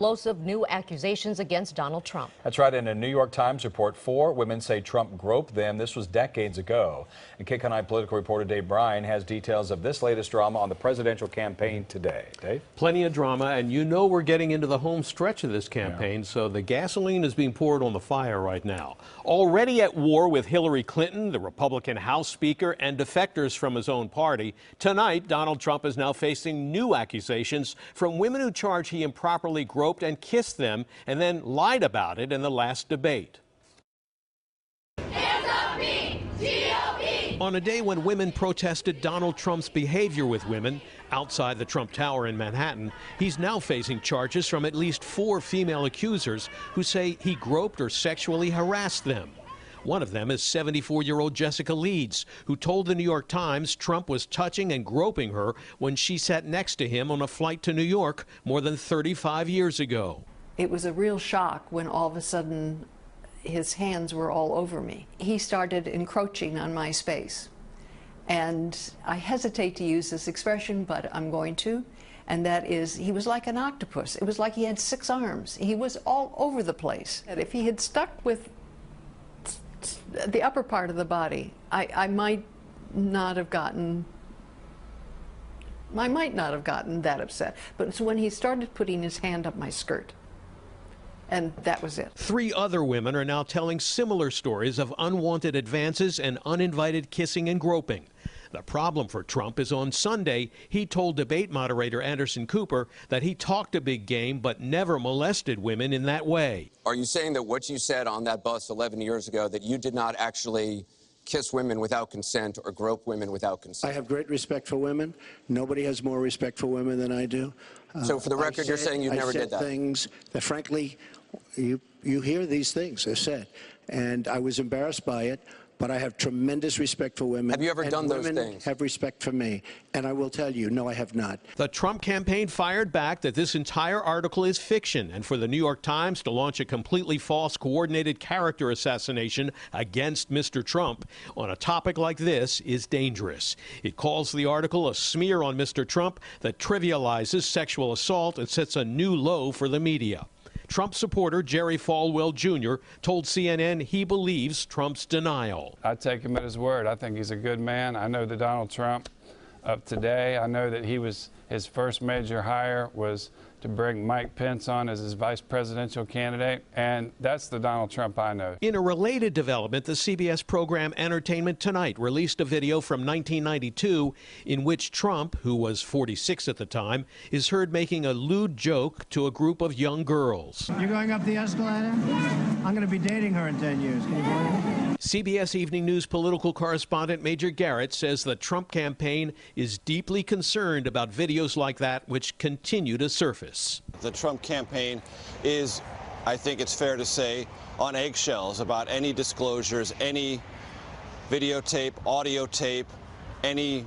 Explosive new accusations against Donald Trump. That's right. In a New York Times report, 4 women say Trump groped them. This was decades ago. And KCON9 political reporter Bryan has details of this latest drama on the presidential campaign today. Dave? Plenty of drama, and you know we're getting into the home stretch of this campaign, so the gasoline is being poured on the fire right now. Already at war with Hillary Clinton, the Republican House Speaker, and defectors from his own party, tonight Donald Trump is now facing new accusations from women who charge he improperly groped and kissed them and then lied about it in the last debate. Hands up me, GOP! On a day when women protested Donald Trump's behavior with women outside the Trump Tower in Manhattan, he's now facing charges from at least 4 female accusers who say he groped or sexually harassed them. One of them is 74-year-old Jessica Leeds, who told the New York Times Trump was touching and groping her when she sat next to him on a flight to New York more than 35 years ago. It was a real shock when all of a sudden his hands were all over me. He started encroaching on my space. And I hesitate to use this expression, but I'm going to. And that is, he was like an octopus. It was like he had 6 arms. He was all over the place. And if he had stuck with the upper part of the body, I might not have gotten that upset. But it's when he started putting his hand up my skirt, and that was it. 3 other women are now telling similar stories of unwanted advances and uninvited kissing and groping. The problem for Trump is on Sunday, he told debate moderator Anderson Cooper that he talked a big game but never molested women in that way. Are you saying that what you said on that bus 11 years ago, that you did not actually kiss women without consent or grope women without consent? I have great respect for women. Nobody has more respect for women than I do. So for the record, you're saying you never did that? I said things that, frankly, you hear these things are said, and I was embarrassed by it. But I have tremendous respect for women. Have you ever done those things? Women have respect for me. And I will tell you, no, I have not. The Trump campaign fired back that this entire article is fiction, and for the New York Times to launch a completely false coordinated character assassination against Mr. Trump on a topic like this is dangerous. It calls the article a smear on Mr. Trump that trivializes sexual assault and sets a new low for the media. Trump supporter Jerry Falwell Jr. told CNN he believes Trump's denial. I take him at his word. I think he's a good man. I know that Donald Trump of today, I know that his first major hire was to bring Mike Pence on as his vice presidential candidate, and that's the Donald Trump I know. In a related development, the CBS program Entertainment Tonight released a video from 1992 in which Trump, who was 46 at the time, is heard making a lewd joke to a group of young girls. You're going up the escalator? I'm going to be dating her in 10 years. Can you believe it? CBS Evening News political correspondent Major Garrett says the Trump campaign is deeply concerned about videos like that which continue to surface. The Trump campaign is, I think it's fair to say, on eggshells about any disclosures, any videotape, audio tape, any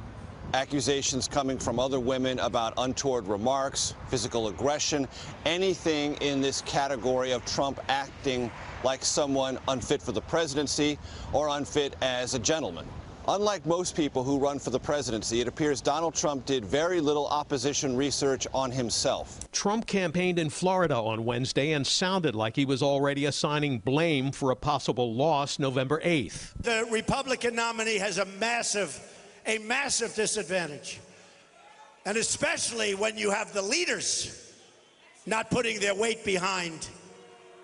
accusations coming from other women about untoward remarks, physical aggression, anything in this category of Trump acting like someone unfit for the presidency or unfit as a gentleman. Unlike most people who run for the presidency, it appears Donald Trump did very little opposition research on himself. Trump campaigned in Florida on Wednesday and sounded like he was already assigning blame for a possible loss November 8th. The Republican nominee has a massive disadvantage, and especially when you have the leaders not putting their weight behind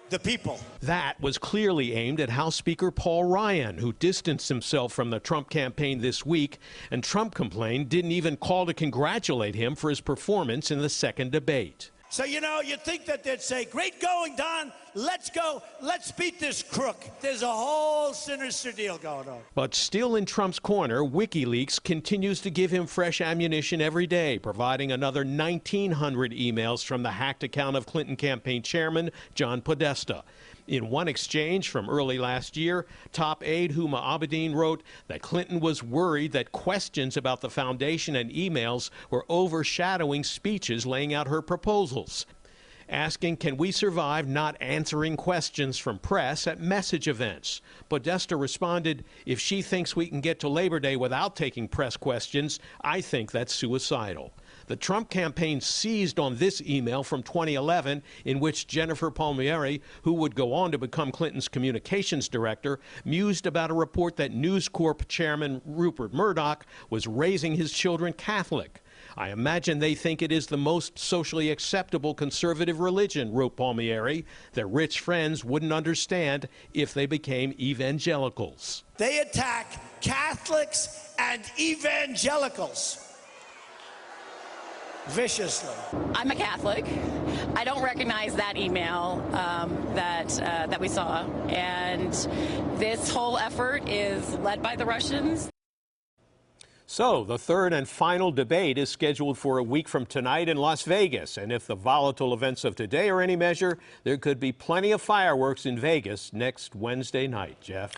the people. That was clearly aimed at House Speaker Paul Ryan, who distanced himself from the Trump campaign this week, and Trump complained didn't even call to congratulate him for his performance in the second debate. So, you know, you'd think that they'd say, great going, Don, let's go, let's beat this crook. There's a whole sinister deal going on. But still in Trump's corner, WikiLeaks continues to give him fresh ammunition every day, providing another 1,900 emails from the hacked account of Clinton campaign chairman John Podesta. In one exchange from early last year, top aide Huma Abedin wrote that Clinton was worried that questions about the foundation and emails were overshadowing speeches laying out her proposals. Asking, can we survive not answering questions from press at message events? Podesta responded, if she thinks we can get to Labor Day without taking press questions, I think that's suicidal. The Trump campaign seized on this email from 2011 in which Jennifer Palmieri, who would go on to become Clinton's communications director, mused about a report that News Corp chairman Rupert Murdoch was raising his children Catholic. I imagine they think it is the most socially acceptable conservative religion, wrote Palmieri. Their rich friends wouldn't understand if they became evangelicals. They attack Catholics and evangelicals viciously. I'm a Catholic. I don't recognize that email that we saw, and this whole effort is led by the Russians. So the third and final debate is scheduled for a week from tonight in Las Vegas. And if the volatile events of today are any measure, there could be plenty of fireworks in Vegas next Wednesday night. Jeff?